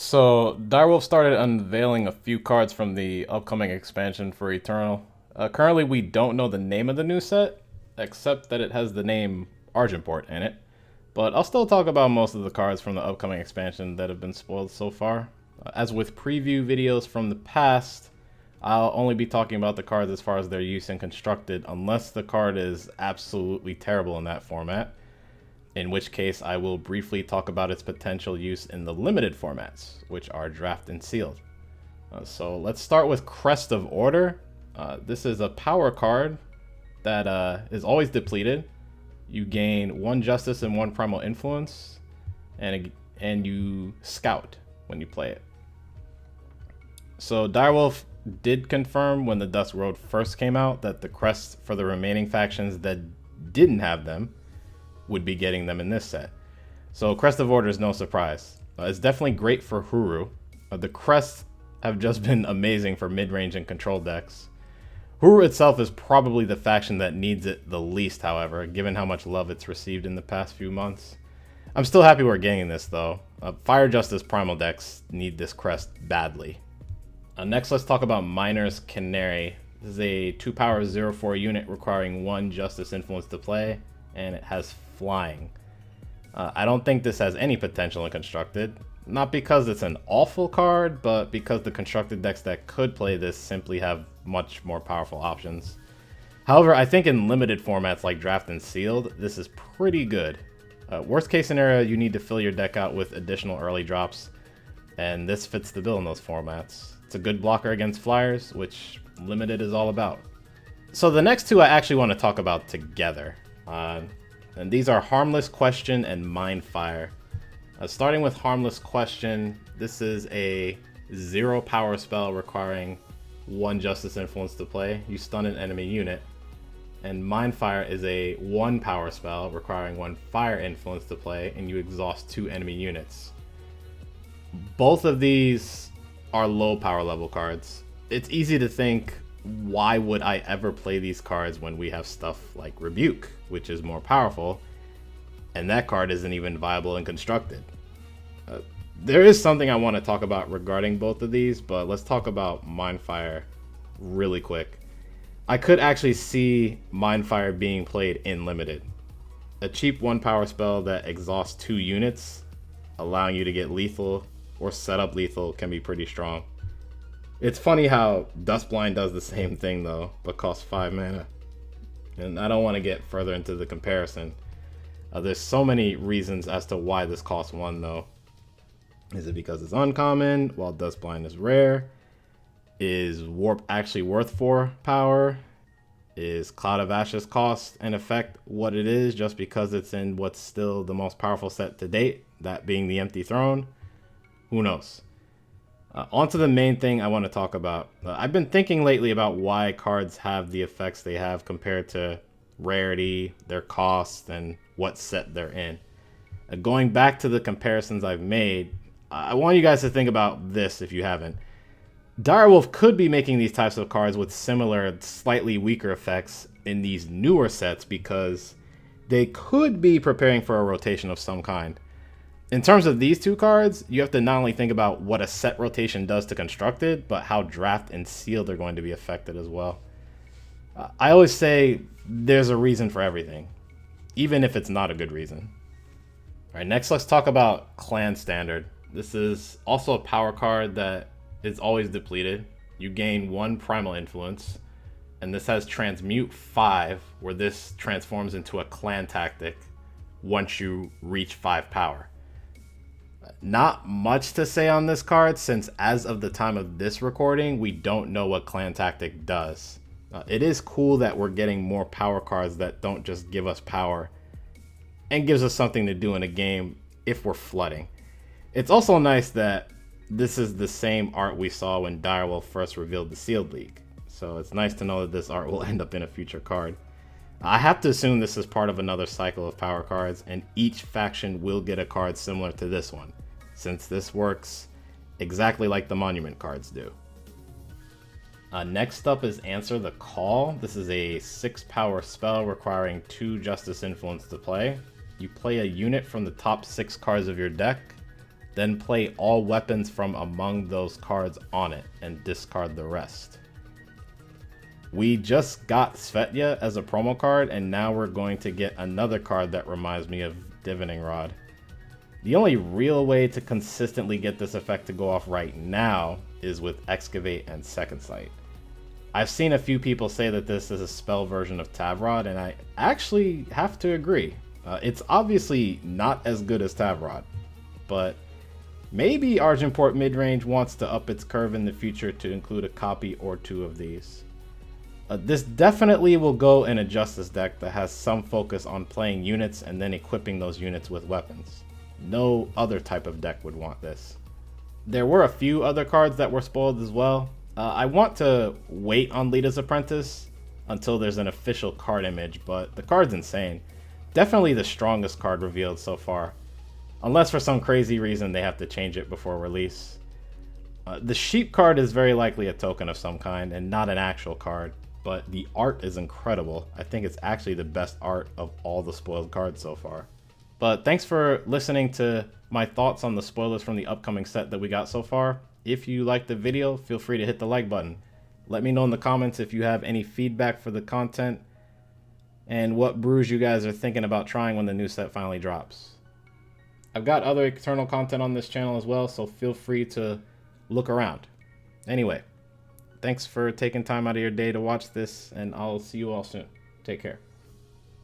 So, Direwolf started unveiling a few cards from the upcoming expansion for Eternal. Currently, we don't know the name of the new set, except that it has the name Argenport in it. But I'll still talk about most of the cards from the upcoming expansion that have been spoiled so far. As with preview videos from the past, I'll only be talking about the cards as far as their use in Constructed, unless the card is absolutely terrible in that format, in which case I will briefly talk about its potential use in the limited formats, which are Draft and Sealed. So let's start with Crest of Order. This is a power card that is always depleted. You gain 1 Justice and 1 Primal Influence, and you Scout when you play it. So Direwolf did confirm when the Dusk Road first came out that the crests for the remaining factions that didn't have them would be getting them in this set. So Crest of Order is no surprise. It's definitely great for Huru. The crests have just been amazing for mid-range and control decks. Huru itself is probably the faction that needs it the least, however, given how much love it's received in the past few months. I'm still happy we're getting this, though. Fire Justice Primal decks need this crest badly. Next, let's talk about Miner's Canary. This is a 2-power 0/4 unit requiring 1 Justice Influence to play, and it has flying. I don't think this has any potential in Constructed. Not because it's an awful card, but because the Constructed decks that could play this simply have much more powerful options. However, I think in limited formats like Draft and Sealed, this is pretty good. Worst case scenario, you need to fill your deck out with additional early drops, and this fits the bill in those formats. It's a good blocker against flyers, which limited is all about. So the next two I actually want to talk about together. And these are Harmless Question and Mindfire. Starting with Harmless Question, this is a 0 power spell requiring 1 Justice Influence to play. You stun an enemy unit. And Mindfire is a 1 power spell requiring 1 Fire Influence to play, and you exhaust 2 enemy units. Both of these are low power level cards. It's easy to think, why would I ever play these cards when we have stuff like Rebuke, which is more powerful, and that card isn't even viable and constructed. There is something I want to talk about regarding both of these, but let's talk about Mindfire really quick. I could actually see Mindfire being played in limited. A cheap 1 power spell that exhausts 2 units, allowing you to get lethal or set up lethal, can be pretty strong. It's funny how Duskblind does the same thing though, but costs 5 mana. And I don't want to get further into the comparison. There's so many reasons as to why this costs 1 though. Is it because it's uncommon while Duskblind is rare? Is Warp actually worth 4 power? Is Cloud of Ashes cost and effect what it is just because it's in what's still the most powerful set to date, that being the Empty Throne? Who knows? On to the main thing I want to talk about. I've been thinking lately about why cards have the effects they have compared to rarity, their cost, and what set they're in. Going back to the comparisons I've made, I want you guys to think about this if you haven't. Direwolf could be making these types of cards with similar, slightly weaker effects in these newer sets because they could be preparing for a rotation of some kind. In terms of these two cards, you have to not only think about what a set rotation does to Constructed, but how Draft and Sealed are going to be affected as well. I always say there's a reason for everything, even if it's not a good reason. All right, next let's talk about Clan Standard. This is also a power card that is always depleted. You gain 1 Primal Influence, and this has Transmute 5, where this transforms into a clan tactic once you reach 5 power. Not much to say on this card, since as of the time of this recording, we don't know what Clan Tactic does. It is cool that we're getting more power cards that don't just give us power, and gives us something to do in a game if we're flooding. It's also nice that this is the same art we saw when Direwolf first revealed the Sealed League, so it's nice to know that this art will end up in a future card. I have to assume this is part of another cycle of power cards, and each faction will get a card similar to this one, since this works exactly like the Monument cards do. Next up is Answer the Call. This is a 6 power spell requiring 2 Justice Influence to play. You play a unit from the top 6 cards of your deck, then play all weapons from among those cards on it and discard the rest. We just got Svetya as a promo card, and now we're going to get another card that reminds me of Divining Rod. The only real way to consistently get this effect to go off right now is with Excavate and Second Sight. I've seen a few people say that this is a spell version of Tavrod, and I actually have to agree. It's obviously not as good as Tavrod, but maybe Argenport midrange wants to up its curve in the future to include a copy or two of these. This definitely will go in a Justice deck that has some focus on playing units and then equipping those units with weapons. No other type of deck would want this. There were a few other cards that were spoiled as well. I want to wait on Lita's Apprentice until there's an official card image, but the card's insane. Definitely the strongest card revealed so far. Unless for some crazy reason they have to change it before release. The Sheep card is very likely a token of some kind and not an actual card, but the art is incredible. I think it's actually the best art of all the spoiled cards so far. But thanks for listening to my thoughts on the spoilers from the upcoming set that we got so far. If you liked the video, feel free to hit the like button. Let me know in the comments if you have any feedback for the content and what brews you guys are thinking about trying when the new set finally drops. I've got other Eternal content on this channel as well, so feel free to look around. Anyway, thanks for taking time out of your day to watch this, and I'll see you all soon. Take care.